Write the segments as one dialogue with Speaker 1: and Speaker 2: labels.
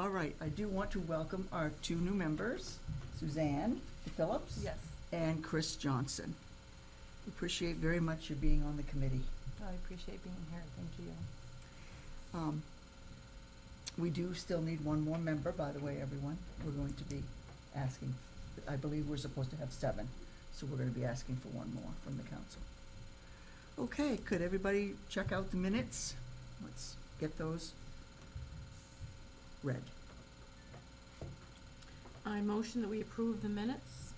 Speaker 1: All right, I do want to welcome our two new members, Suzanne Phillips.
Speaker 2: Yes,
Speaker 1: And Chris Johnson. Appreciate very much you being on the committee.
Speaker 2: I appreciate being here, thank you.
Speaker 1: We do still need one more member, by the way, everyone. We're going to be asking, I believe we're supposed to have 7, so we're gonna be asking for one more from the council. Okay, could everybody check out the minutes? Let's get those read.
Speaker 3: I motion that we approve the minutes.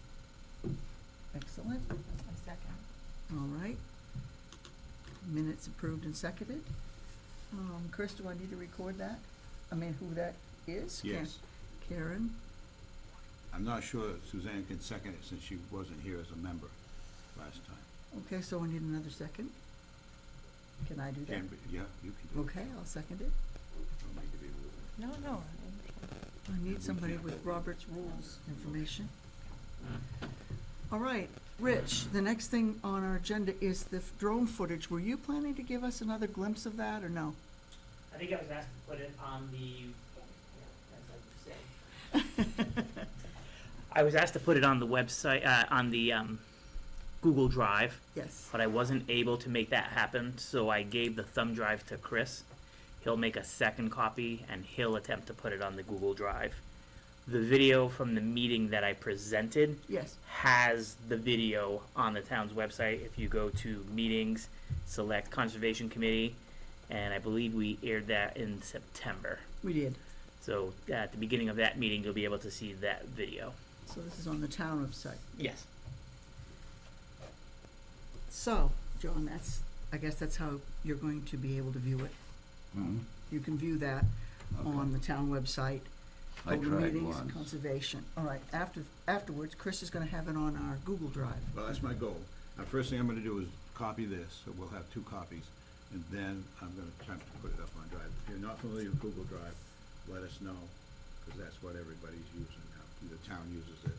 Speaker 1: Excellent.
Speaker 2: I second.
Speaker 1: All right. Minutes approved and seconded. Chris, do I need to record that? I mean, who that is?
Speaker 4: Yes.
Speaker 1: Karen?
Speaker 4: I'm not sure Suzanne can second it since she wasn't here as a member last time.
Speaker 1: Okay, so we need another second. Can I do that?
Speaker 4: Yeah, you can do it.
Speaker 1: Okay, I'll second it.
Speaker 4: Don't need to be rude.
Speaker 2: No.
Speaker 1: I need somebody with Robert's Rules information. All right, Rich, the next thing on our agenda is the drone footage. Were you planning to give us another glimpse of that, or no?
Speaker 5: I think I was asked to put it on the, as I was saying. I was asked to put it on the website, on the Google Drive,
Speaker 1: Yes.
Speaker 5: but I wasn't able to make that happen, so I gave the thumb drive to Chris. He'll make a second copy, and he'll attempt to put it on the Google Drive. The video from the meeting that I presented
Speaker 1: Yes.
Speaker 5: has the video on the town's website. If you go to meetings, select Conservation Committee, and I believe we aired that in September.
Speaker 1: We did.
Speaker 5: So at the beginning of that meeting, you'll be able to see that video.
Speaker 1: So this is on the town website.
Speaker 5: Yes.
Speaker 1: So, John, I guess that's how you're going to be able to view it.
Speaker 6: Mhm.
Speaker 1: You can view that on the town website.
Speaker 6: I
Speaker 1: Go to
Speaker 6: tried
Speaker 1: meetings,
Speaker 6: once.
Speaker 1: conservation. All right, afterwards, Chris is gonna have it on our Google Drive.
Speaker 4: Well, that's my goal. First thing I'm gonna do is copy this, so we'll have 2 copies, and then I'm gonna attempt to put it up on Drive. If you're not familiar with Google Drive, let us know, because that's what everybody's using now. The town uses it,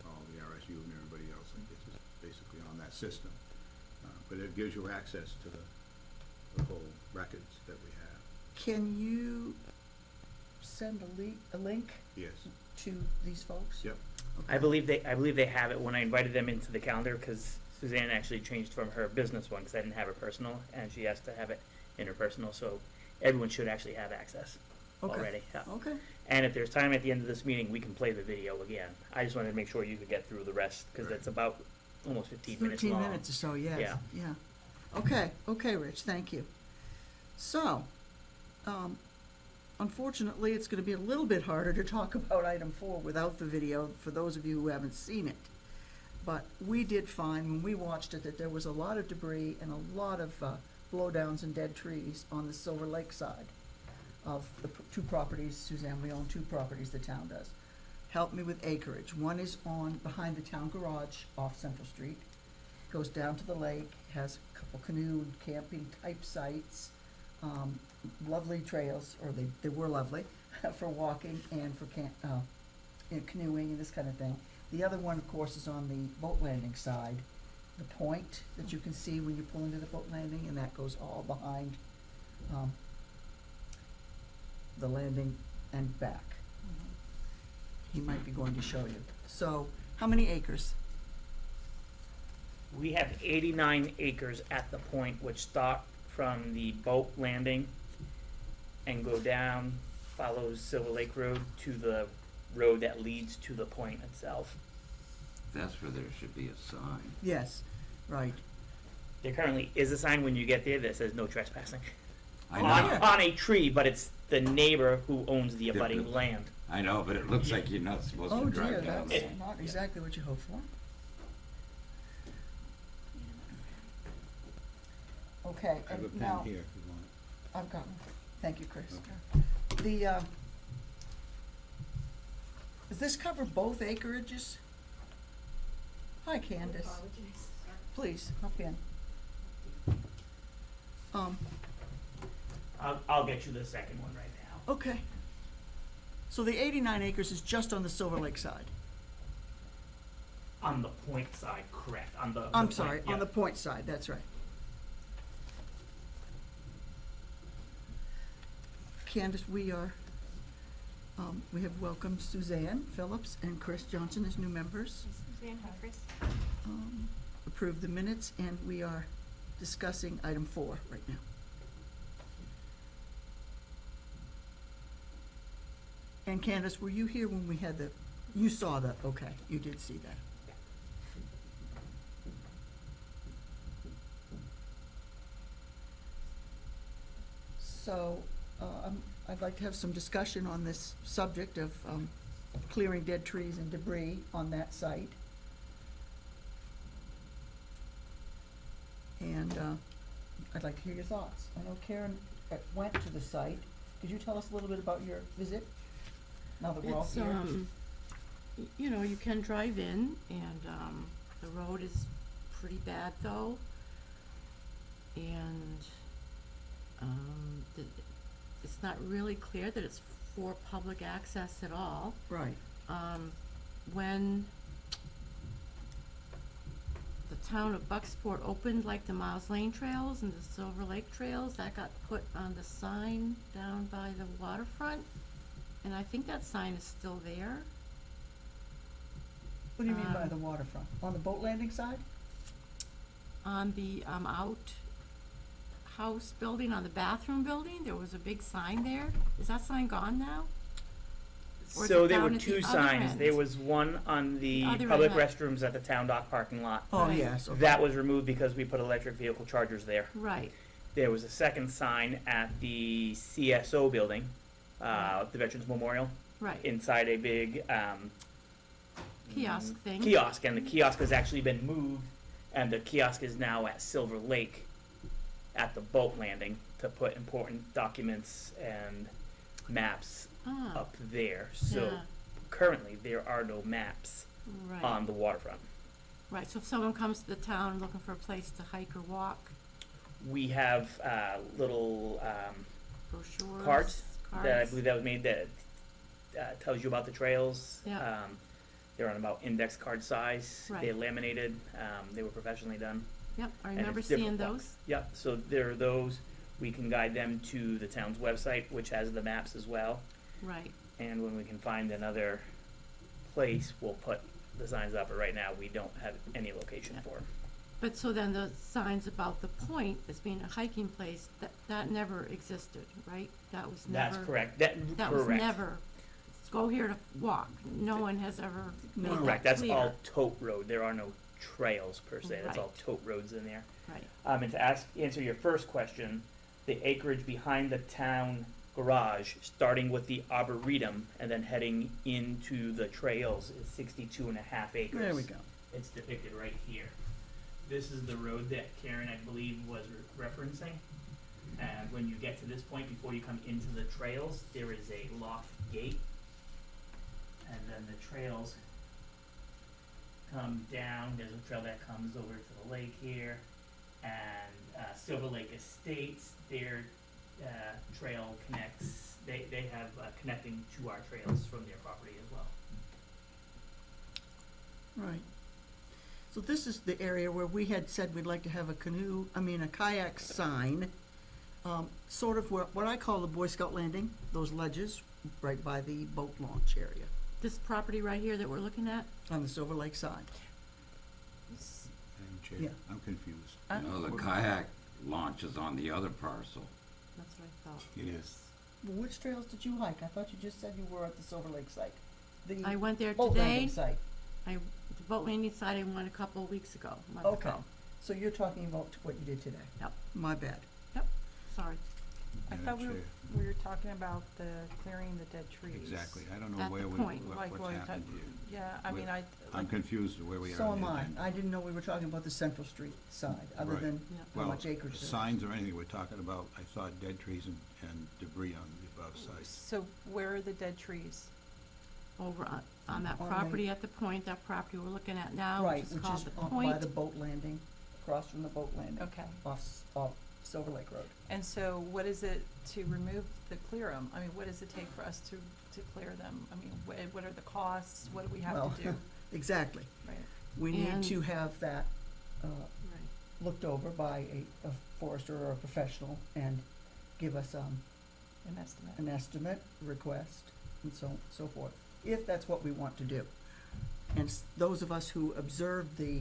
Speaker 4: all the RSU and everybody else, I guess, is basically on that system. But it gives you access to the whole records that we have.
Speaker 1: Can you send a link
Speaker 4: Yes.
Speaker 1: to these folks?
Speaker 4: Yep.
Speaker 5: I believe they have it when I invited them into the calendar, because Suzanne actually changed from her business one, because I didn't have her personal, and she has to have it in her personal, so everyone should actually have access
Speaker 1: Okay.
Speaker 5: already. Yeah.
Speaker 1: Okay,
Speaker 5: And if there's time at the end of this meeting, we can play the video again. I just wanted to make sure you could get through the rest, because
Speaker 4: Right.
Speaker 5: it's about almost 15 minutes
Speaker 1: 13
Speaker 5: long.
Speaker 1: minutes or so, yes,
Speaker 5: Yeah.
Speaker 1: yeah. Okay, Rich, thank you. So, unfortunately, it's gonna be a little bit harder to talk about item 4 without the video, for those of you who haven't seen it. But we did find, when we watched it, that there was a lot of debris and a lot of blowdowns and dead trees on the Silver Lake side of the 2 properties. Suzanne, we own 2 properties, the town does. Help me with acreage. One is behind the town garage off Central Street, goes down to the lake, has a couple canoe and camping type sites, lovely trails, or they were lovely, for walking and for canoeing and this kind of thing. The other one, of course, is on the boat landing side, the point that you can see when you pull into the boat landing, and that goes all behind the landing and back. He might be going to show you. So, how many acres?
Speaker 5: We have 89 acres at the point, which start from the boat landing and go down, follows Silver Lake Road to the road that leads to the point itself.
Speaker 6: That's where there should be a sign.
Speaker 1: Yes, right.
Speaker 5: There currently is a sign when you get there that says no trespassing.
Speaker 6: I
Speaker 1: Oh,
Speaker 6: know,
Speaker 5: On a tree, but it's the neighbor who owns the abutting
Speaker 6: Different.
Speaker 5: land.
Speaker 6: I know, but it looks like you're not supposed
Speaker 1: Oh
Speaker 6: to
Speaker 1: dear,
Speaker 6: drive down
Speaker 1: that's
Speaker 6: there.
Speaker 1: not exactly what you hope for. Okay,
Speaker 4: I have a
Speaker 1: and
Speaker 4: pen
Speaker 1: now,
Speaker 4: here if you want.
Speaker 1: I've got one. Thank you, Chris.
Speaker 4: Okay.
Speaker 1: Does this cover both acreages? Hi, Candace. Please, hop in.
Speaker 5: I'll get you the second one right now.
Speaker 1: Okay. So the 89 acres is just on the Silver Lake side?
Speaker 5: On the point side, correct, on the
Speaker 1: I'm
Speaker 5: point,
Speaker 1: sorry,
Speaker 5: yeah.
Speaker 1: on the point side, that's right. Candace, we are We have welcomed Suzanne Phillips and Chris Johnson as new members.
Speaker 2: Suzanne, hi, Chris.
Speaker 1: Approved the minutes, and we are discussing item 4 right now. And Candace, were you here when we had you saw that, okay, you did see that. So, I'd like to have some discussion on this subject of clearing dead trees and debris on that site. And I'd like to hear your thoughts. I know Karen went to the site. Could you tell us a little bit about your visit, now that we're all
Speaker 3: It's,
Speaker 1: here?
Speaker 3: you know, you can drive in, and, the road is pretty bad though. And, it's not really clear that it's for public access at all.
Speaker 1: Right.
Speaker 3: When the town of Bucksport opened like the Miles Lane trails and the Silver Lake trails, that got put on the sign down by the waterfront, and I think that sign is still there.
Speaker 1: What do you mean by
Speaker 3: Um,
Speaker 1: the waterfront? On the boat landing side?
Speaker 3: On the, outhouse building, on the bathroom building, there was a big sign there. Is that sign gone now? Or is
Speaker 5: So
Speaker 3: it
Speaker 5: there were
Speaker 3: down at the
Speaker 5: two
Speaker 3: other
Speaker 5: signs.
Speaker 3: end?
Speaker 5: There was one on the
Speaker 3: Other
Speaker 5: public
Speaker 3: end.
Speaker 5: restrooms at the town dock parking lot.
Speaker 1: Oh,
Speaker 3: Right.
Speaker 1: yes, okay.
Speaker 5: That was removed because we put electric vehicle chargers there.
Speaker 3: Right,
Speaker 5: There was a second sign at the CSO building, the Veterans Memorial,
Speaker 3: right.
Speaker 5: inside a big
Speaker 3: Kiosk thing.
Speaker 5: kiosk, and the kiosk has actually been moved, and the kiosk is now at Silver Lake at the boat landing to put important documents and maps
Speaker 3: Ah,
Speaker 5: up there. So
Speaker 3: yeah,
Speaker 5: currently there are no maps
Speaker 3: right.
Speaker 5: on the waterfront.
Speaker 3: Right, so if someone comes to the town looking for a place to hike or walk,
Speaker 5: We have little
Speaker 3: brochures,
Speaker 5: cards that I
Speaker 3: cards.
Speaker 5: believe that was made that tells you about the trails.
Speaker 3: Yeah.
Speaker 5: They're on about index card size.
Speaker 3: Right.
Speaker 5: They're laminated. They were professionally done.
Speaker 3: Yep, I
Speaker 5: and
Speaker 3: remember
Speaker 5: it's different
Speaker 3: seeing
Speaker 5: blocks.
Speaker 3: those.
Speaker 5: Yep, so there are those. We can guide them to the town's website, which has the maps as well.
Speaker 3: Right,
Speaker 5: And when we can find another place, we'll put the signs up. But right now, we don't have any location
Speaker 3: Yeah.
Speaker 5: for 'em.
Speaker 3: but so then the signs about the point as being a hiking place, that never existed, right? That was never.
Speaker 5: That's correct. That
Speaker 3: That
Speaker 5: correct.
Speaker 3: was never, let's go here to walk. No one has ever made
Speaker 1: No.
Speaker 3: that
Speaker 5: Correct. That's
Speaker 3: clear.
Speaker 5: all tote road. There are no trails per se. That's all
Speaker 3: Right.
Speaker 5: tote roads in there.
Speaker 3: Right,
Speaker 5: And to answer your first question, the acreage behind the town garage, starting with the arboretum and then heading into the trails, is 62.5 acres.
Speaker 1: There we go.
Speaker 5: It's depicted right here. This is the road that Karen, I believe, was referencing. And when you get to this point, before you come into the trails, there is a loft gate. And then the trails come down. There's a trail that comes over to the lake here. And Silver Lake Estates, their trail connects, they have connecting to our trails from their property as well.
Speaker 1: Right. So this is the area where we had said we'd like to have a kayak sign, sort of what I call the Boy Scout landing, those ledges right by the boat launch area
Speaker 3: this property right here that we're looking at,
Speaker 1: on the Silver Lake side.
Speaker 4: Madam Chair,
Speaker 1: Yeah.
Speaker 4: I'm confused.
Speaker 6: No, the kayak launch is on the other parcel.
Speaker 3: that's what I thought.
Speaker 4: It is.
Speaker 1: Well, which trails did you hike? I thought you just said you were at the Silver Lake site.
Speaker 3: I
Speaker 1: The
Speaker 3: went there
Speaker 1: boat landing
Speaker 3: today,
Speaker 1: site.
Speaker 3: the boat landing site I went a couple of weeks ago, a month
Speaker 1: Okay.
Speaker 3: ago.
Speaker 1: So you're talking about what you did today?
Speaker 3: Yep.
Speaker 1: My bad.
Speaker 3: Sorry,
Speaker 2: I
Speaker 4: Madam
Speaker 2: thought
Speaker 4: Chair.
Speaker 2: we were talking about the clearing the dead trees.
Speaker 4: Exactly. I don't know
Speaker 3: At the
Speaker 4: where we,
Speaker 3: point.
Speaker 2: Like
Speaker 4: what's
Speaker 2: what we
Speaker 4: happened
Speaker 2: talked-
Speaker 4: here.
Speaker 2: Yeah, I mean,
Speaker 4: I'm
Speaker 2: like,
Speaker 4: confused where we are.
Speaker 1: So
Speaker 4: on
Speaker 1: am
Speaker 4: the
Speaker 1: I.
Speaker 4: agenda.
Speaker 1: I didn't know we were talking about the Central Street side, other
Speaker 4: Right.
Speaker 1: than
Speaker 3: yeah.
Speaker 1: how
Speaker 4: Well,
Speaker 1: much acreage there is.
Speaker 4: signs or anything we're talking about, I saw dead trees and debris on the above side.
Speaker 2: so where are the dead trees?
Speaker 3: Over on that
Speaker 1: On the-
Speaker 3: property at the point, that property we're looking at now,
Speaker 1: Right,
Speaker 3: which is
Speaker 1: which
Speaker 3: called
Speaker 1: is
Speaker 3: the
Speaker 1: by
Speaker 3: point.
Speaker 1: the boat landing, across from the boat landing,
Speaker 2: Okay,
Speaker 1: off Silver Lake Road.
Speaker 2: and so what is it to remove clear them? I mean, what does it take for us to clear them? I mean, what are the costs? What do we have
Speaker 1: Well,
Speaker 2: to do?
Speaker 1: Exactly.
Speaker 2: Right,
Speaker 1: We need
Speaker 3: And-
Speaker 1: to have that
Speaker 3: Right,
Speaker 1: looked over by a forester or a professional and give us
Speaker 2: an estimate.
Speaker 1: an estimate request. and so forth, if that's what we want to do. And those of us who observed the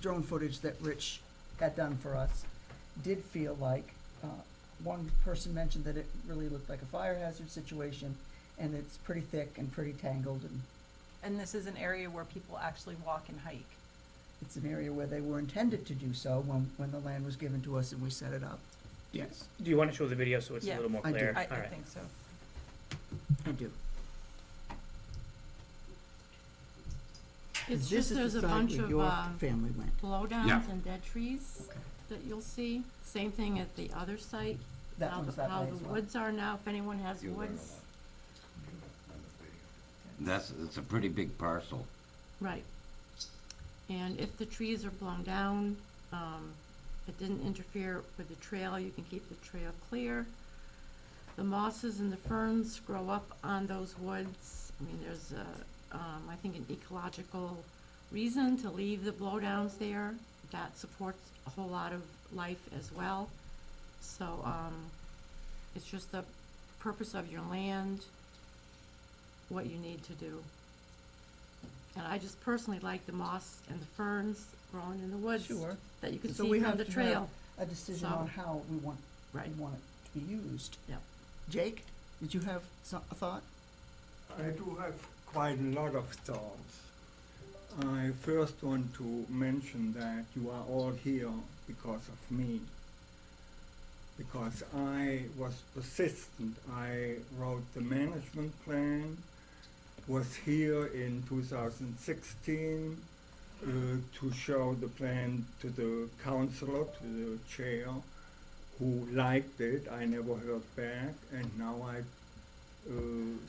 Speaker 1: drone footage that Rich had done for us did feel like, one person mentioned that it really looked like a fire hazard situation, and it's pretty thick and pretty tangled, and
Speaker 2: And this is an area where people actually walk and hike.
Speaker 1: it's an area where they were intended to do so when the land was given to us and we set it up. Yes,
Speaker 5: Do you wanna show the video so it's a
Speaker 2: Yeah,
Speaker 5: little more
Speaker 1: I do.
Speaker 5: clear?
Speaker 2: I
Speaker 5: Alright.
Speaker 2: think so.
Speaker 1: I do.
Speaker 3: It's
Speaker 1: This
Speaker 3: just
Speaker 1: is
Speaker 3: there's
Speaker 1: the
Speaker 3: a
Speaker 1: side
Speaker 3: bunch
Speaker 1: where
Speaker 3: of,
Speaker 1: your family went.
Speaker 3: blowdowns
Speaker 6: Yeah.
Speaker 3: and dead trees that you'll see. Same thing at the other site.
Speaker 1: That
Speaker 3: how
Speaker 1: one's
Speaker 3: the-
Speaker 1: that
Speaker 3: how
Speaker 1: way
Speaker 3: the
Speaker 1: as well.
Speaker 3: woods are now, if anyone has
Speaker 6: You learn a
Speaker 3: woods.
Speaker 6: lot. It's a pretty big parcel.
Speaker 3: Right. And if the trees are blown down, it didn't interfere with the trail, you can keep the trail clear. The mosses and the ferns grow up on those woods. I mean, there's I think an ecological reason to leave the blowdowns there. That supports a whole lot of life as well. So, it's just the purpose of your land, what you need to do. And I just personally like the moss and the ferns growing in the woods.
Speaker 1: Sure.
Speaker 3: That you can
Speaker 1: So
Speaker 3: see
Speaker 1: we
Speaker 3: from
Speaker 1: have
Speaker 3: the
Speaker 1: to
Speaker 3: trail.
Speaker 1: A decision
Speaker 3: So-
Speaker 1: on how we want
Speaker 3: Right.
Speaker 1: it to be used.
Speaker 3: Yep.
Speaker 1: Jake, did you have a thought?
Speaker 7: I do have quite a lot of thoughts. I first want to mention that you are all here because of me. Because I was persistent. I wrote the management plan, was here in 2016 to show the plan to the councillor, to the chair, who liked it. I never heard back, and now I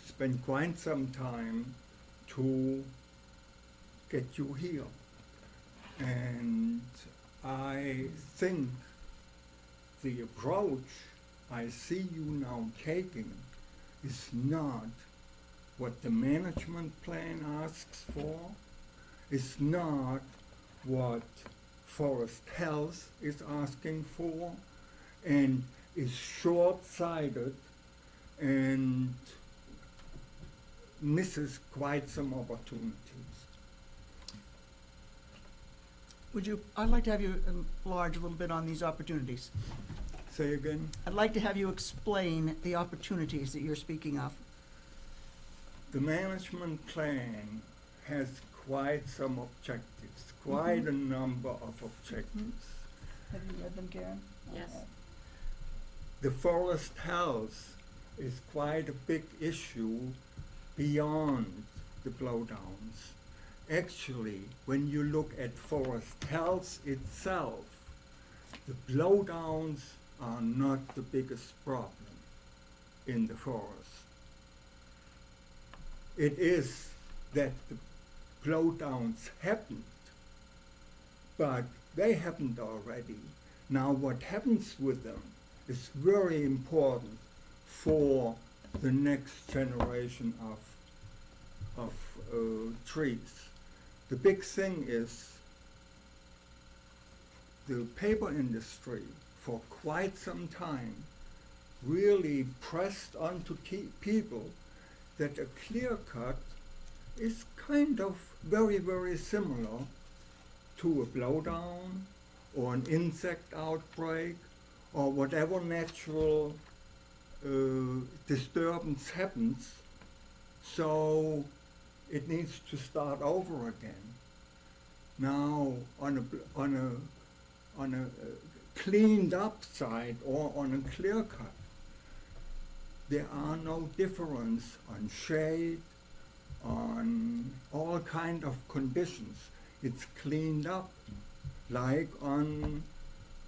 Speaker 7: spent quite some time to get you here. And I think the approach I see you now taking is not what the management plan asks for, is not what Forest Health is asking for, and is short-sighted and misses quite some opportunities.
Speaker 1: I'd like to have you enlarge a little bit on these opportunities.
Speaker 7: Say again?
Speaker 1: I'd like to have you explain the opportunities that you're speaking of.
Speaker 7: The management plan has quite some objectives, quite a number of objectives.
Speaker 1: Have you read them, Karen?
Speaker 3: Yes.
Speaker 7: The forest health is quite a big issue beyond the blowdowns. Actually, when you look at forest health itself, the blowdowns are not the biggest problem in the forest. It is that the blowdowns happened, but they happened already. Now what happens with them is very important for the next generation of trees. The big thing is the paper industry for quite some time really pressed onto people that a clear cut is kind of very, very similar to a blowdown or an insect outbreak or whatever natural disturbance happens. So it needs to start over again. Now, on a cleaned up side or on a clear cut, there are no difference on shade, on all kind of conditions. It's cleaned up, like on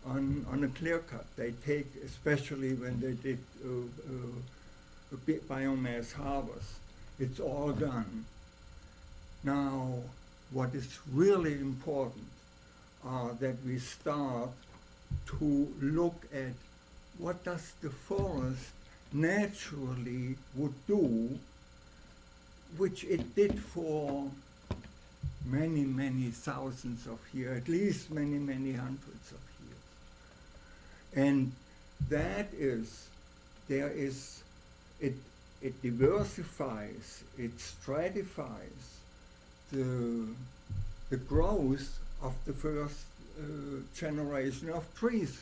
Speaker 7: a clear cut. They take, especially when they did a big biomass harvest, it's all done. Now, what is really important that we start to look at what does the forest naturally would do, which it did for many, many thousands of years, at least many, many hundreds of years. And that is, it diversifies, it stratifies the growth of the first generation of trees.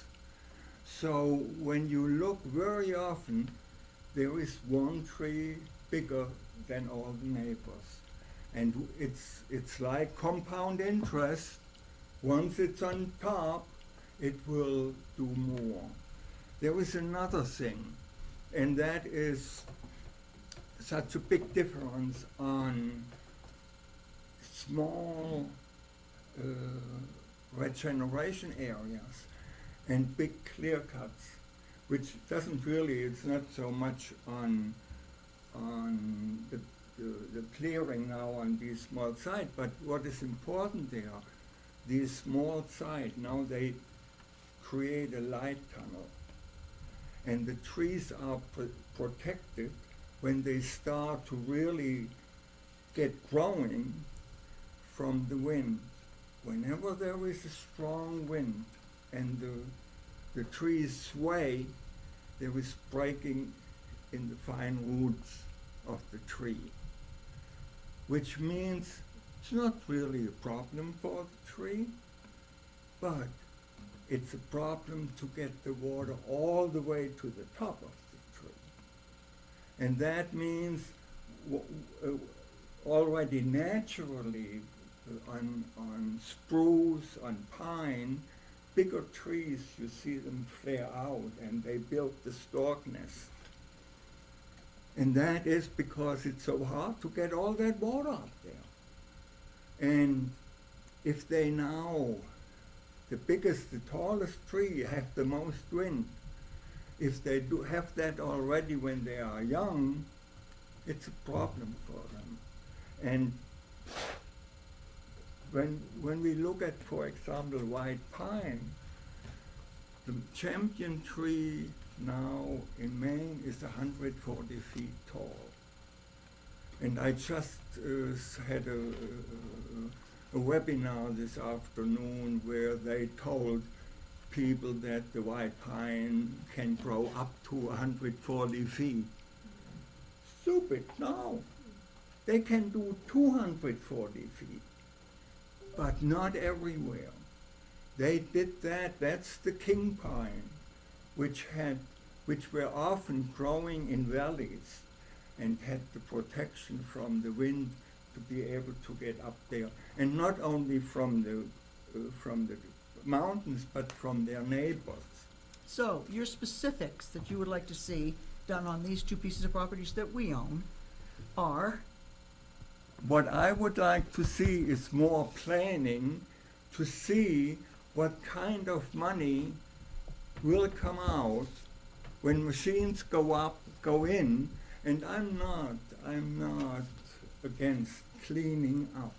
Speaker 7: So when you look very often, there is one tree bigger than all the neighbors. And it's like compound interest. Once it's on top, it will do more. There is another thing, and that is such a big difference on small regeneration areas and big clear cuts, which doesn't really, it's not so much on the clearing now on these small sites, but what is important there, these small sites, now they create a light tunnel. And the trees are protected when they start to really get growing from the wind. Whenever there is a strong wind and the trees sway, there is breaking in the fine roots of the tree, which means it's not really a problem for the tree, but it's a problem to get the water all the way to the top of the tree. And that means already naturally on spruce, on pine, bigger trees, you see them flare out and they build the stork nest. And that is because it's so hard to get all that water up there. And if they now, the biggest, the tallest tree have the most wind, if they do have that already when they are young, it's a problem for them. And when we look at, for example, white pine, the champion tree now in Maine is 140 feet tall. And I just had a webinar this afternoon where they told people that the white pine can grow up to 140 feet. Stupid, no. They can do 240 feet, but not everywhere. They did that, that's the king pine, which were often growing in valleys and had the protection from the wind to be able to get up there. And not only from the mountains, but from their neighbors.
Speaker 1: So, your specifics that you would like to see done on these two pieces of properties that we own are?
Speaker 7: What I would like to see is more planning to see what kind of money will come out when machines go in, and I'm not against cleaning up.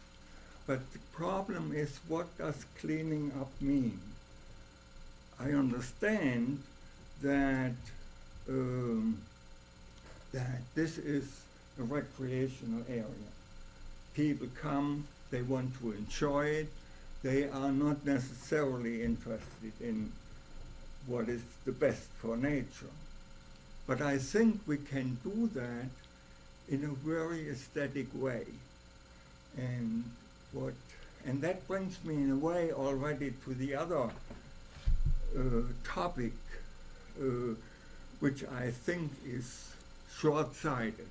Speaker 7: But the problem is, what does cleaning up mean? I understand that that this is a recreational area. People come, they want to enjoy it. They are not necessarily interested in what is the best for nature. But I think we can do that in a very aesthetic way. And that brings me in a way already to the other topic, which I think is short-sighted.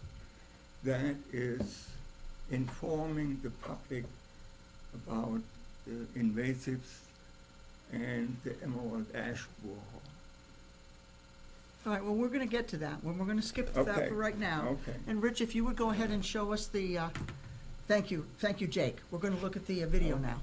Speaker 7: That is informing the public about the invasives and the emerald ash borer.
Speaker 1: All right, well, we're gonna get to that. We're gonna skip to that
Speaker 7: Okay,
Speaker 1: for right now.
Speaker 7: okay.
Speaker 1: And Rich, if you would go ahead and show us the, thank you, Jake. We're gonna look at the video now.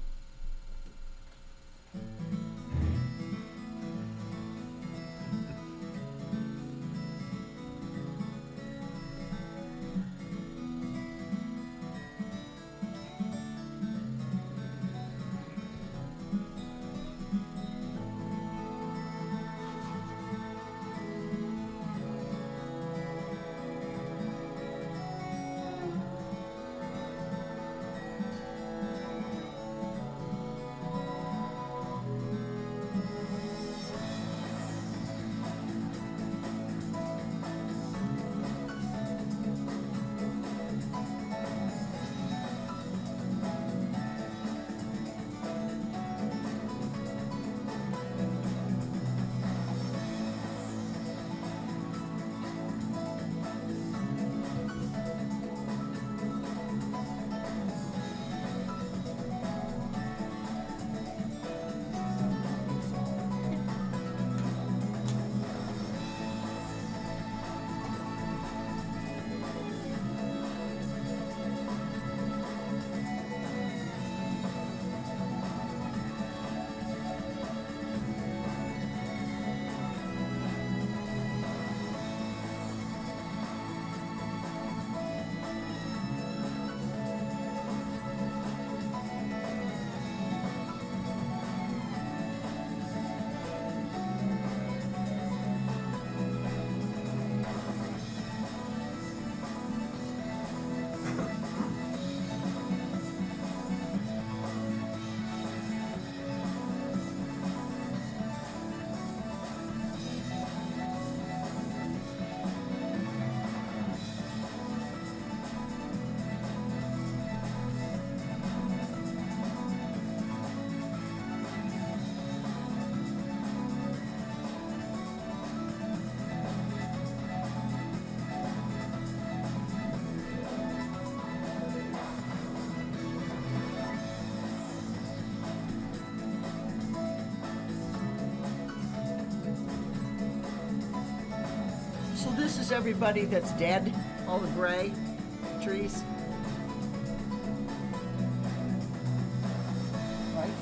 Speaker 1: this everybody that's dead? All the gray trees? Right?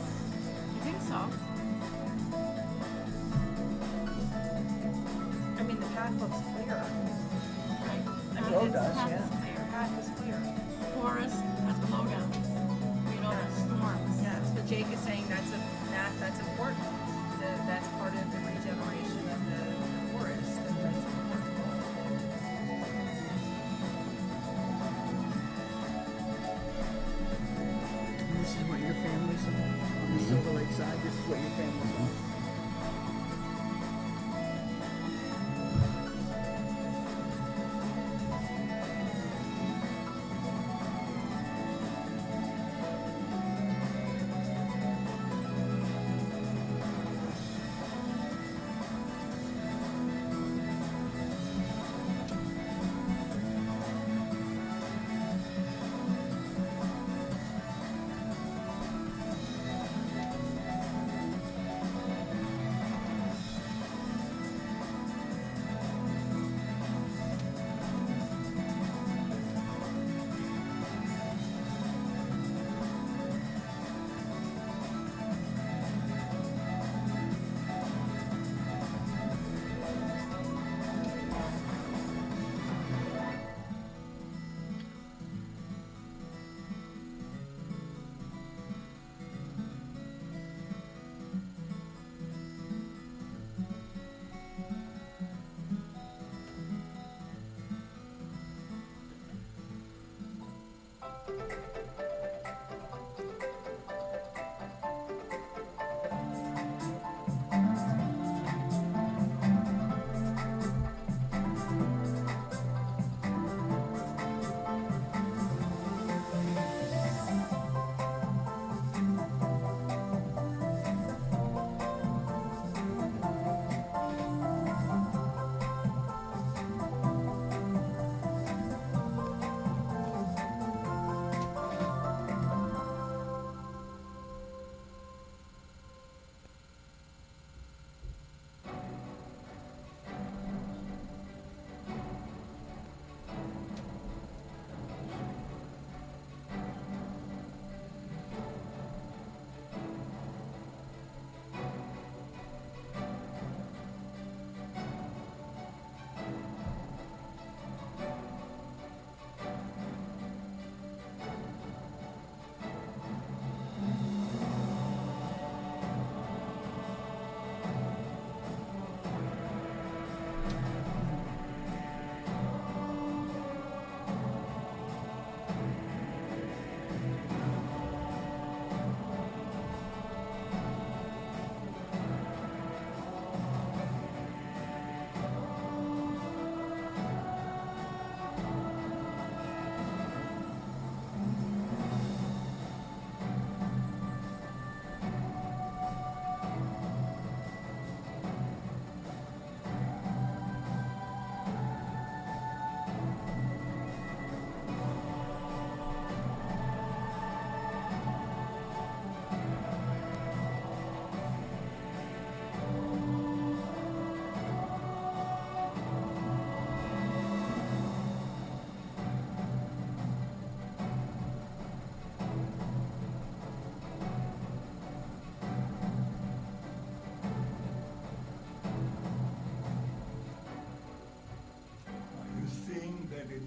Speaker 3: I think so.
Speaker 2: I mean, the path looks clear. Right? I mean,
Speaker 1: road
Speaker 2: it's-
Speaker 1: does,
Speaker 3: Path
Speaker 1: yeah.
Speaker 3: is clear.
Speaker 2: the path is clear.
Speaker 3: Forest has blowdown. You know, the storms.
Speaker 2: Yes, but Jake is saying that's important. That's part of the regeneration of the forest, that's important.
Speaker 1: And this is what your family's on the Silver Lake side, this is what your family's on.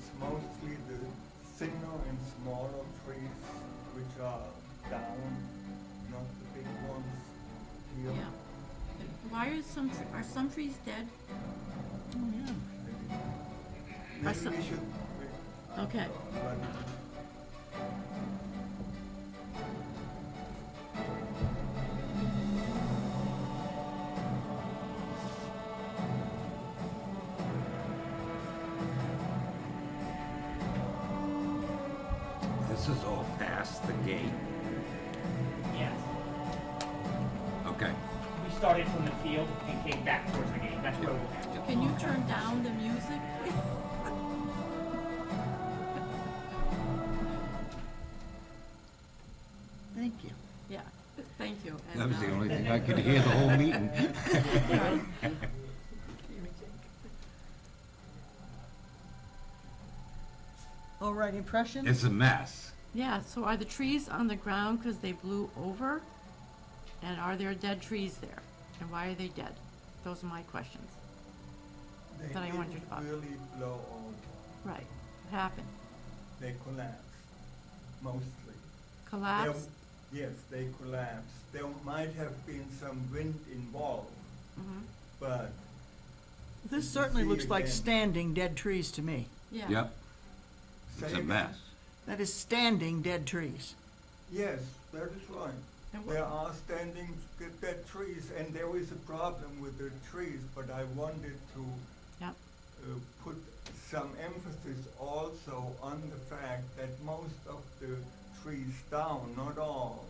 Speaker 7: it's mostly the thinner and smaller trees which are down, not the big ones here.
Speaker 3: Yeah. Why are are some trees dead?
Speaker 1: Oh, yeah.
Speaker 7: Maybe
Speaker 3: some-
Speaker 7: we should,
Speaker 3: Okay.
Speaker 7: but
Speaker 6: This is all past the gate.
Speaker 5: Yes.
Speaker 6: Okay.
Speaker 5: We started from the field and came back towards the gate. That's where we're at.
Speaker 3: Can you turn down the music, please?
Speaker 1: Thank you.
Speaker 3: Yeah, thank you.
Speaker 6: That
Speaker 3: And,
Speaker 6: was the only thing I could hear the whole meeting.
Speaker 1: All right, impression?
Speaker 6: It's a mess.
Speaker 3: Yeah, so are the trees on the ground because they blew over? And are there dead trees there? And why are they dead? Those are my questions.
Speaker 7: They
Speaker 3: That I wondered
Speaker 7: didn't
Speaker 3: about.
Speaker 7: really blow over.
Speaker 3: Right, what happened?
Speaker 7: They collapsed, mostly.
Speaker 3: Collapse?
Speaker 7: Yes, they collapsed. There might have been some wind involved,
Speaker 3: Mm-hmm.
Speaker 7: but
Speaker 1: This
Speaker 7: You
Speaker 1: certainly
Speaker 7: see
Speaker 1: looks like
Speaker 7: again.
Speaker 1: standing dead trees to me.
Speaker 3: Yeah.
Speaker 6: Yep.
Speaker 7: Say
Speaker 6: It's a
Speaker 7: again?
Speaker 6: mess.
Speaker 1: That is standing dead trees.
Speaker 7: yes, that is right.
Speaker 3: And what-
Speaker 7: There are standing dead trees, and there is a problem with the trees, but I wanted to
Speaker 3: Yep.
Speaker 7: put some emphasis also on the fact that most of the trees down, not all,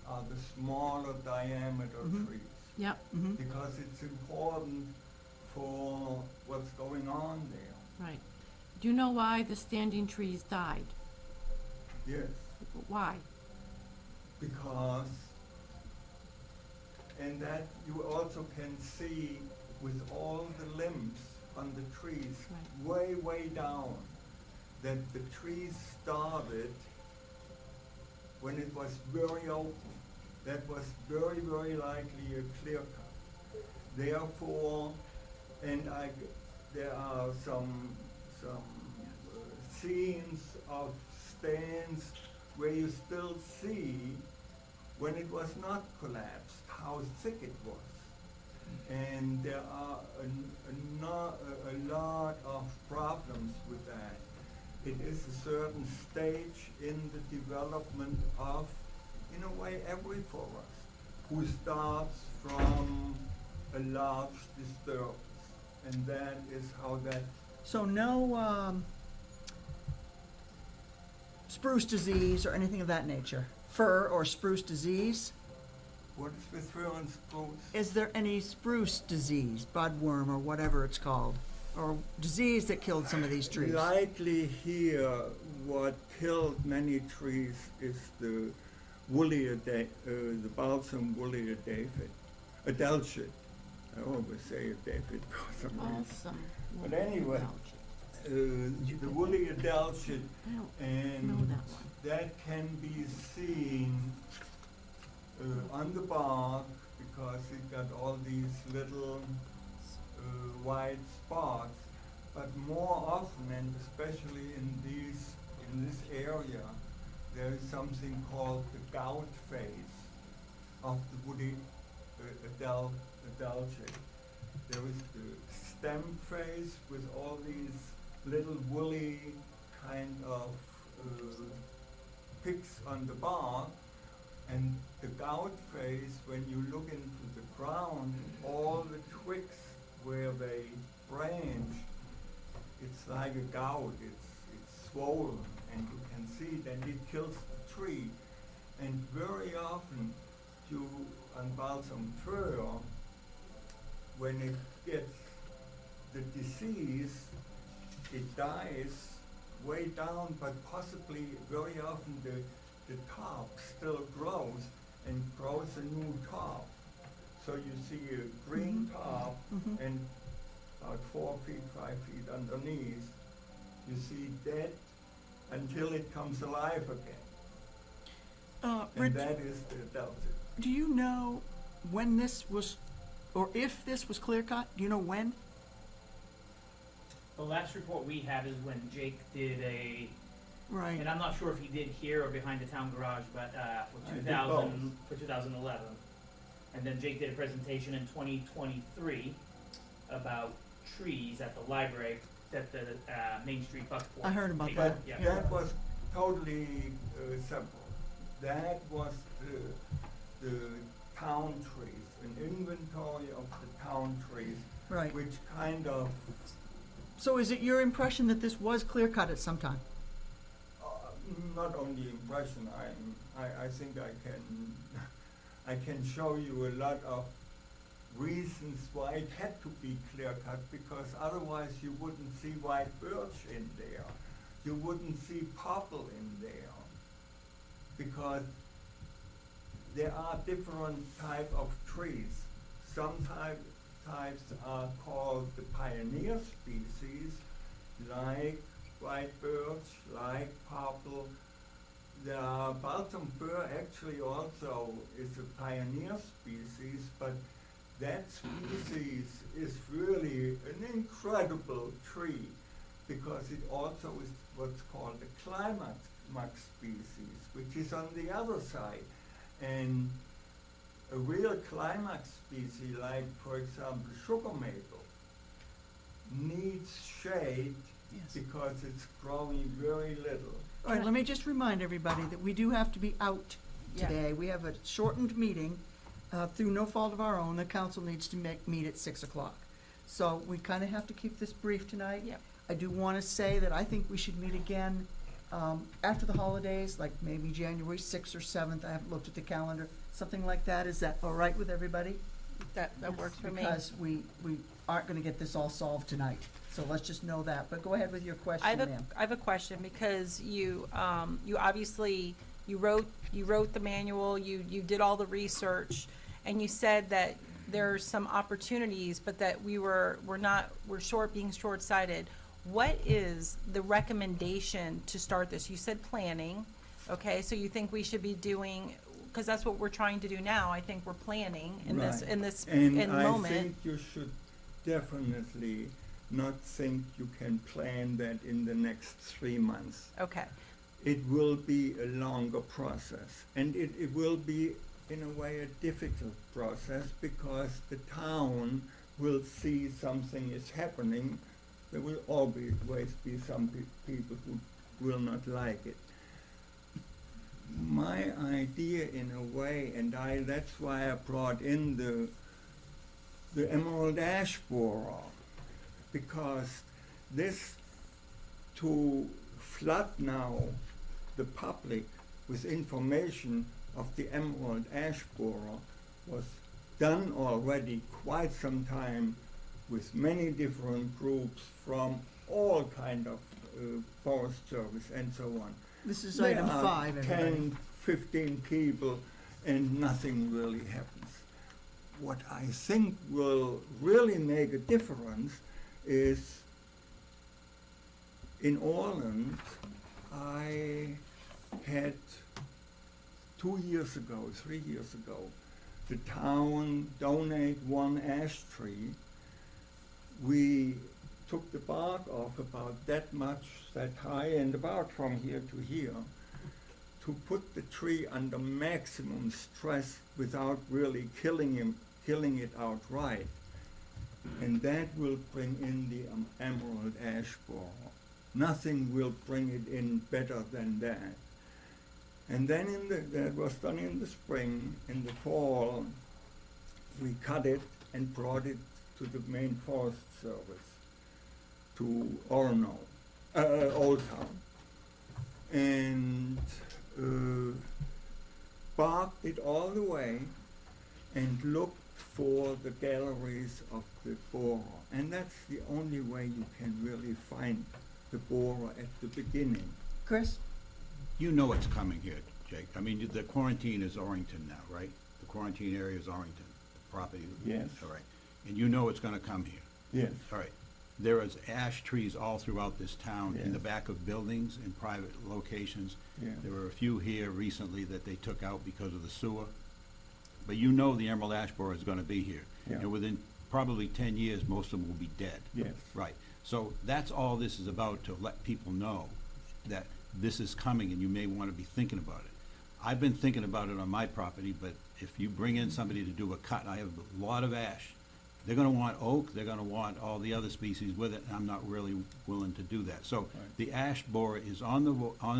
Speaker 7: are the smaller diameter
Speaker 1: Mhm.
Speaker 7: trees.
Speaker 3: Yep.
Speaker 1: Mm-hmm.
Speaker 7: Because it's important for what's going on there.
Speaker 3: Right. Do you know why the standing trees died?
Speaker 7: Yes,
Speaker 3: Why?
Speaker 7: because, and that you also can see with all the limbs on the trees, way, way down, that the trees started when it was very open. That was very, very likely a clear cut. Therefore, there are some scenes of stands where you still see when it was not collapsed how thick it was. And there are a lot of problems with that. It is a certain stage in the development of, in a way, every forest, who starts from a large disturbance. And that is how that,
Speaker 1: So no spruce disease or anything of that nature? Fir or spruce disease?
Speaker 7: what is with fir and spruce?
Speaker 1: Is there any spruce disease, budworm or whatever it's called? Or disease that killed some of these trees?
Speaker 7: Likely here, what killed many trees is the balsam woolly adelgid. I always say David for some reason.
Speaker 3: Awesome.
Speaker 7: But anyway, the woolly adelgid,
Speaker 3: I don't
Speaker 7: and
Speaker 3: know that one.
Speaker 7: that can be seen on the bark because it got all these little white spots. But more often, and especially in this area, there is something called the gout phase of the woody adelgid. There is the stem phase with all these little woolly kind of picks on the bark, and the gout phase, when you look into the ground, all the twigs where they branch, it's like a gout, it's swollen, and you can see that it kills the tree. And very often, on balsam fir, when it gets the disease, it dies way down, but possibly very often the top still grows and grows a new top. So you see a green top
Speaker 1: Mhm.
Speaker 7: and about 4 feet, 5 feet underneath, you see dead until it comes alive again. And
Speaker 1: Rich,
Speaker 7: that is the delta.
Speaker 1: do you know when this was, or if this was clear cut? Do you know when?
Speaker 5: The last report we have is when Jake did
Speaker 1: Right.
Speaker 5: and I'm not sure if he did here or behind the town garage, but
Speaker 7: I
Speaker 5: for
Speaker 7: did
Speaker 5: 2011. And then Jake did a presentation in 2023 about trees at the library at the Main Street Buckport.
Speaker 1: I heard about
Speaker 5: paper.
Speaker 1: that.
Speaker 5: Yeah.
Speaker 7: That was totally simple. That was the town trees, an inventory of the town trees,
Speaker 1: Right.
Speaker 7: which kind of,
Speaker 1: So is it your impression that this was clear cut at some time?
Speaker 7: not only impression, I think I can show you a lot of reasons why it had to be clear cut, because otherwise you wouldn't see white birch in there. You wouldn't see poplar in there, because there are different type of trees. Some types are called the pioneer species, like white birch, like poplar. The balsam fir actually also is a pioneer species, but that species is really an incredible tree because it also is what's called a climax species, which is on the other side. And a real climax species, like for example sugar maple, needs shade
Speaker 1: Yes.
Speaker 7: because it's growing very little.
Speaker 1: All right, let me just remind everybody that we do have to be out
Speaker 2: Yeah.
Speaker 1: today. We have a shortened meeting, through no fault of our own. The council needs to meet at 6:00. So we kind of have to keep this brief tonight.
Speaker 2: Yep.
Speaker 1: I do want to say that I think we should meet again, after the holidays, like maybe January 6th or 7th. I haven't looked at the calendar, something like that. Is that all right with everybody?
Speaker 2: That works for me.
Speaker 1: Because we aren't going to get this all solved tonight. So let's just know that. But go ahead with your
Speaker 2: I
Speaker 1: question,
Speaker 2: have
Speaker 1: ma'am.
Speaker 2: I have a question because you obviously, you wrote the manual, you did all the research, and you said that there's some opportunities, but that we're being short-sighted. What is the recommendation to start this? You said planning, okay, so you think we should be doing, because that's what we're trying to do now, I think we're planning in this
Speaker 7: Right.
Speaker 2: in
Speaker 7: And I
Speaker 2: moment.
Speaker 7: think you should definitely not think you can plan that in the next 3 months.
Speaker 2: Okay,
Speaker 7: It will be a longer process, and it will be, in a way, a difficult process because the town will see something is happening. There will always be some people who will not like it. My idea, in a way, and that's why I brought in the emerald ash borer, because this, to flood now the public with information of the emerald ash borer was done already quite some time with many different groups from all kind of forest service and so on.
Speaker 1: This is
Speaker 7: There
Speaker 1: item
Speaker 7: are
Speaker 1: 5, everybody.
Speaker 7: 10, 15 people and nothing really happens. What I think will really make a difference is in Orland, I had 3 years ago, the town donate one ash tree. We took the bark off about that much, that high, and about from here to here, to put the tree under maximum stress without really killing it outright. And that will bring in the emerald ash borer. Nothing will bring it in better than that. And then that was done in the spring. In the fall, we cut it and brought it to the Maine Forest Service, to Orono, Old Town, and barked it all the way and looked for the galleries of the borer. And that's the only way you can really find the borer at the beginning.
Speaker 1: Chris?
Speaker 4: You know what's coming here, Jake. I mean, the quarantine is Orrington now, right? The quarantine area is Orrington, the property.
Speaker 7: Yes.
Speaker 4: All right. And you know it's gonna come here.
Speaker 7: Yes.
Speaker 4: All right. There is ash trees all throughout this town, in the
Speaker 7: Yes.
Speaker 4: back of buildings, in private locations.
Speaker 7: Yeah.
Speaker 4: There were a few here recently that they took out because of the sewer. But you know the emerald ash borer is gonna be here.
Speaker 7: Yeah.
Speaker 4: And within probably 10 years, most of them will be dead.
Speaker 7: Yes.
Speaker 4: Right. So that's all this is about, to let people know that this is coming and you may want to be thinking about it. I've been thinking about it on my property, but if you bring in somebody to do a cut, I have a lot of ash. They're gonna want oak, they're gonna want all the other species with it, and I'm not really willing to do that. So the ash borer is on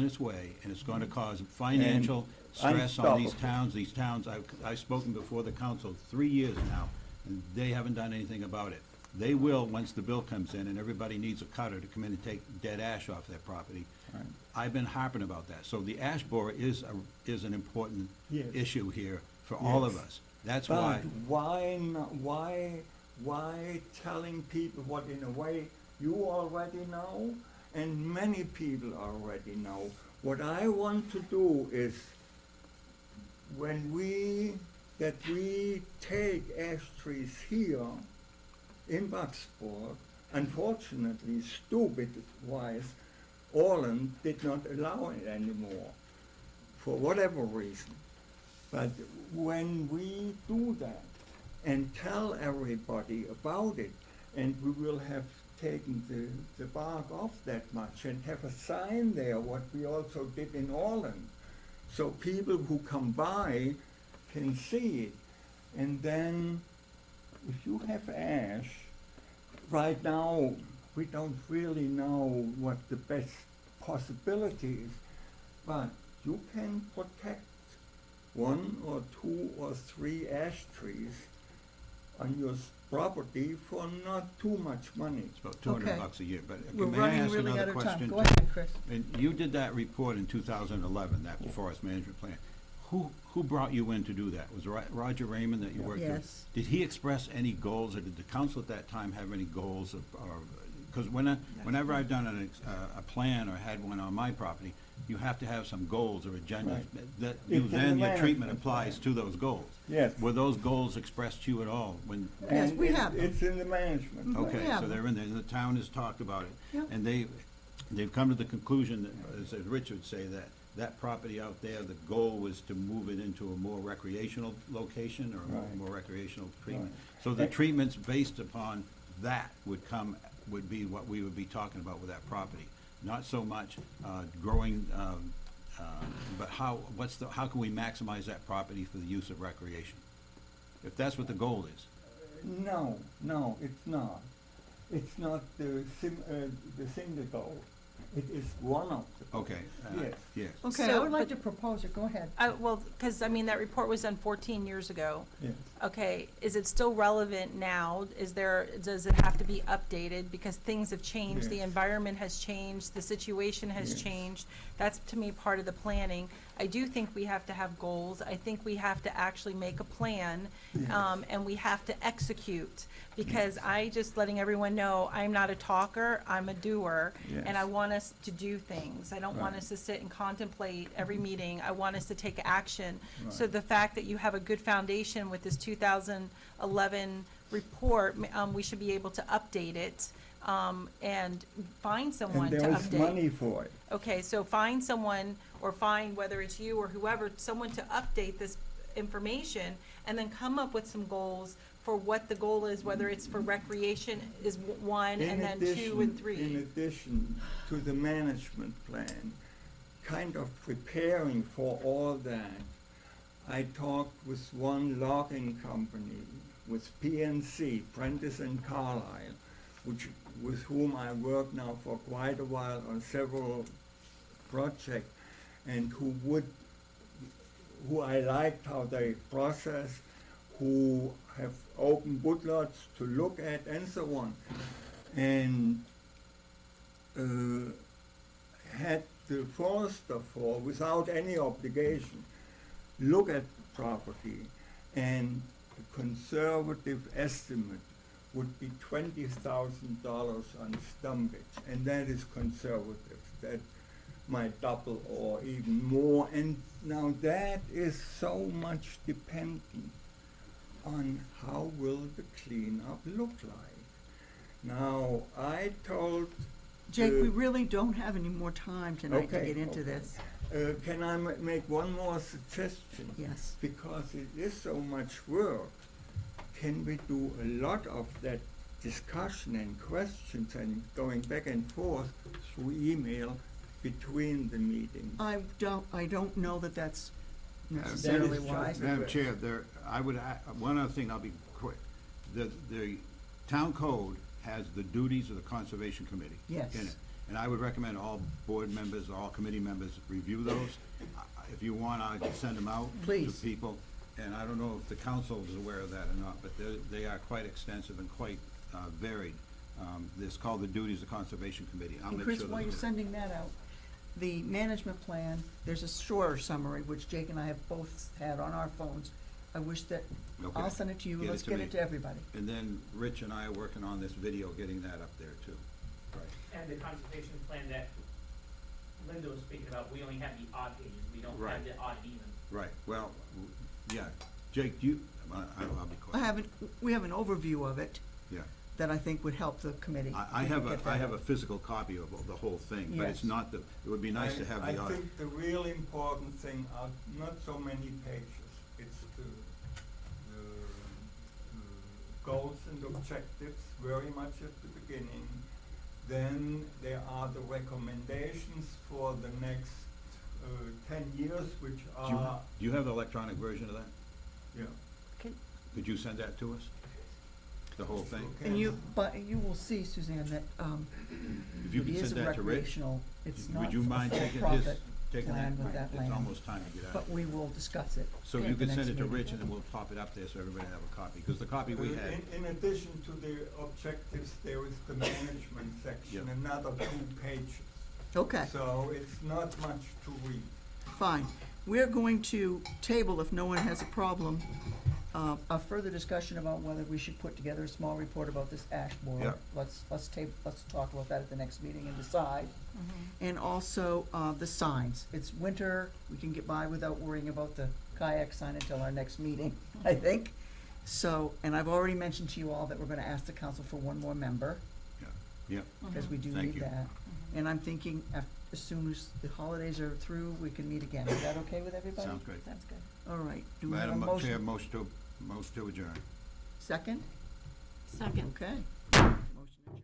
Speaker 4: its way, and it's gonna cause financial stress on these
Speaker 7: unstoppable.
Speaker 4: towns. These towns, I've spoken before the council 3 years now, and they haven't done anything about it. They will, once the bill comes in and everybody needs a cutter to come in and take dead ash off their property.
Speaker 7: Right.
Speaker 4: I've been harping about that. So the ash borer is an important
Speaker 7: Yes.
Speaker 4: issue here for all of
Speaker 7: Yes.
Speaker 4: us. That's
Speaker 7: But
Speaker 4: why,
Speaker 7: why telling people what in a way you already know and many people already know? What I want to do is when we take ash trees here in Bucksport, unfortunately, stupid-wise, Orland did not allow it anymore, for whatever reason. But when we do that and tell everybody about it, and we will have taken the bark off that much and have a sign there, what we also did in Orland, so people who come by can see it. And then if you have ash, right now we don't really know what the best possibility is, but you can protect 1 or 2 or 3 ash trees on your property for not too much money.
Speaker 4: It's about $200
Speaker 1: Okay.
Speaker 4: a year, but
Speaker 1: We're
Speaker 4: may I
Speaker 1: running
Speaker 4: ask
Speaker 1: really
Speaker 4: another
Speaker 1: out of time.
Speaker 4: question?
Speaker 1: Go ahead, Chris.
Speaker 4: And you did that report in 2011, that forest management plan. Who brought you in to do that? Was Roger Raymond that you worked with?
Speaker 1: Yes.
Speaker 4: Did he express any goals, or did the council at that time have any goals of, because whenever I've done a plan or had one on my property, you have to have some goals or agendas
Speaker 7: Right.
Speaker 4: that
Speaker 7: It's in
Speaker 4: then
Speaker 7: the
Speaker 4: your treatment
Speaker 7: management
Speaker 4: applies to those goals.
Speaker 7: Yes.
Speaker 4: Were those goals expressed to you at all when?
Speaker 1: Yes,
Speaker 7: And
Speaker 1: we have them.
Speaker 7: It's in the management.
Speaker 1: Mhm.
Speaker 4: Okay,
Speaker 1: Yeah.
Speaker 4: so they're in there, the town has talked about it.
Speaker 1: Yep.
Speaker 4: And they've come to the conclusion, that, as Richard say, that property out there, the goal was to move it into a more recreational location or a
Speaker 7: Right.
Speaker 4: more recreational treatment.
Speaker 7: Right.
Speaker 4: So the treatments based upon that would be what we would be talking about with that property. Not so much growing, but how can we maximize that property for the use of recreation? If that's what the goal is.
Speaker 7: No, it's not. It's not the single goal. It is one of the goals.
Speaker 4: Okay.
Speaker 7: Yes.
Speaker 4: Yes.
Speaker 1: Okay, I
Speaker 2: So,
Speaker 1: would like
Speaker 2: but-
Speaker 1: to propose it. Go ahead.
Speaker 2: Well, because, I mean, that report was done 14 years ago.
Speaker 7: Yes.
Speaker 2: Okay, is it still relevant now? Does it have to be updated? Because things have changed, the
Speaker 7: Yes.
Speaker 2: environment has changed, the situation has
Speaker 7: Yes.
Speaker 2: changed. That's, to me, part of the planning. I do think we have to have goals. I think we have to actually make a plan, and we have to execute. Because just letting everyone know, I'm not a talker, I'm a doer, and I
Speaker 7: Yes.
Speaker 2: want us to do things. I don't want
Speaker 7: Right.
Speaker 2: us to sit and contemplate every meeting. I want us to take action. So
Speaker 7: Right.
Speaker 2: the fact that you have a good foundation with this 2011 report, we should be able to update it, and find someone
Speaker 7: And
Speaker 2: to
Speaker 7: there is
Speaker 2: update.
Speaker 7: money for it.
Speaker 2: Okay, so find someone, or find, whether it's you or whoever, someone to update this information, and then come up with some goals for what the goal is, whether it's for recreation is one, and then 2 and 3.
Speaker 7: In addition to the management plan, kind of preparing for all that, I talked with one logging company, with PNC, Prentice and Carlisle, with whom I work now for quite a while on several projects, and who I liked how they process, who have open woodlots to look at, and so on. And had the forester, without any obligation, look at the property, and the conservative estimate would be $20,000 on stumpage, and that is conservative. That might double or even more, and now that is so much dependent on how will the cleanup look like. Now, I told
Speaker 1: Jake, we really don't have any more time tonight to
Speaker 7: Okay,
Speaker 1: get into
Speaker 7: okay.
Speaker 1: this.
Speaker 7: can I make one more suggestion?
Speaker 1: Yes.
Speaker 7: Because it is so much work, can we do a lot of that discussion and questions and going back and forth through email between the meetings?
Speaker 1: I don't know that that's
Speaker 7: That
Speaker 1: necessarily
Speaker 7: is
Speaker 1: wise.
Speaker 7: just-
Speaker 4: Madam Chair, one other thing, I'll be quick. The town code has the duties of the Conservation Committee
Speaker 1: Yes.
Speaker 4: in it. And I would recommend all board members, all committee members review those. If you want, I can send them out to
Speaker 1: Please.
Speaker 4: people. And I don't know if the council is aware of that or not, but they are quite extensive and quite varied. It's called the duties of the Conservation Committee. I'll
Speaker 1: And
Speaker 4: make
Speaker 1: Chris,
Speaker 4: sure
Speaker 1: while you're
Speaker 4: that.
Speaker 1: sending that out, the management plan, there's a shorter summary, which Jake and I have both had on our phones. I wish that,
Speaker 4: Okay.
Speaker 1: I'll send it to you,
Speaker 4: Get it
Speaker 1: let's
Speaker 4: to
Speaker 1: get
Speaker 4: me.
Speaker 1: it to everybody.
Speaker 4: And then Rich and I are working on this video, getting that up there too. Right.
Speaker 5: And the conservation plan that Linda was speaking about, we only have the odd pages, we don't
Speaker 4: Right.
Speaker 5: have the odd and even.
Speaker 4: Right, well, yeah. Jake, I'll be quiet.
Speaker 1: We have an overview of it,
Speaker 4: Yeah,
Speaker 1: that I think would help the committee.
Speaker 4: I
Speaker 1: if we
Speaker 4: have
Speaker 1: get
Speaker 4: a,
Speaker 1: that.
Speaker 4: I have a physical copy of the whole thing, but it's
Speaker 1: Yes.
Speaker 4: not the, it would be nice to have the
Speaker 7: I
Speaker 4: art.
Speaker 7: think the real important thing are not so many pages. It's the goals and objectives very much at the beginning. Then there are the recommendations for the next 10 years, which
Speaker 4: Do you,
Speaker 7: are,
Speaker 4: do you have the electronic version of that?
Speaker 7: yeah.
Speaker 4: Could you send that to us? The whole thing?
Speaker 7: Okay.
Speaker 1: And but you will see, Suzanne, that,
Speaker 4: If you
Speaker 1: it
Speaker 4: could
Speaker 1: is
Speaker 4: send
Speaker 1: a
Speaker 4: that to Rich,
Speaker 1: recreational, it's not
Speaker 4: would you
Speaker 1: a
Speaker 4: mind taking his,
Speaker 1: for-profit
Speaker 4: taking that?
Speaker 1: plan with that
Speaker 4: It's
Speaker 1: land.
Speaker 4: almost time to get out.
Speaker 1: But we will discuss it.
Speaker 4: So
Speaker 1: at
Speaker 4: you
Speaker 1: the
Speaker 4: could send
Speaker 1: next
Speaker 4: it to
Speaker 1: meeting.
Speaker 4: Rich and then we'll pop it up there so everybody have a copy, because the copy we had,
Speaker 7: In addition to the objectives, there is the management section,
Speaker 4: Yeah.
Speaker 7: another 2 pages.
Speaker 1: Okay,
Speaker 7: So it's not much to read.
Speaker 1: fine. We're going to table, if no one has a problem, a further discussion about whether we should put together a small report about this ash borer.
Speaker 4: Yeah.
Speaker 1: Let's talk about that at the next meeting and decide. And also, the signs. It's winter, we can get by without worrying about the kayak sign until our next meeting, I think. So, and I've already mentioned to you all that we're gonna ask the council for one more member,
Speaker 4: yeah,
Speaker 1: because we do
Speaker 4: Thank
Speaker 1: need
Speaker 4: you.
Speaker 1: that. And I'm thinking, as soon as the holidays are through, we can meet again. Is that okay with everybody?
Speaker 4: sounds great.
Speaker 2: That's good.
Speaker 1: All right. Do we have a
Speaker 4: Madam Chair,
Speaker 1: motion?
Speaker 4: motion to adjourn.
Speaker 1: Second?
Speaker 3: Second.
Speaker 1: Okay. Motion adjourned.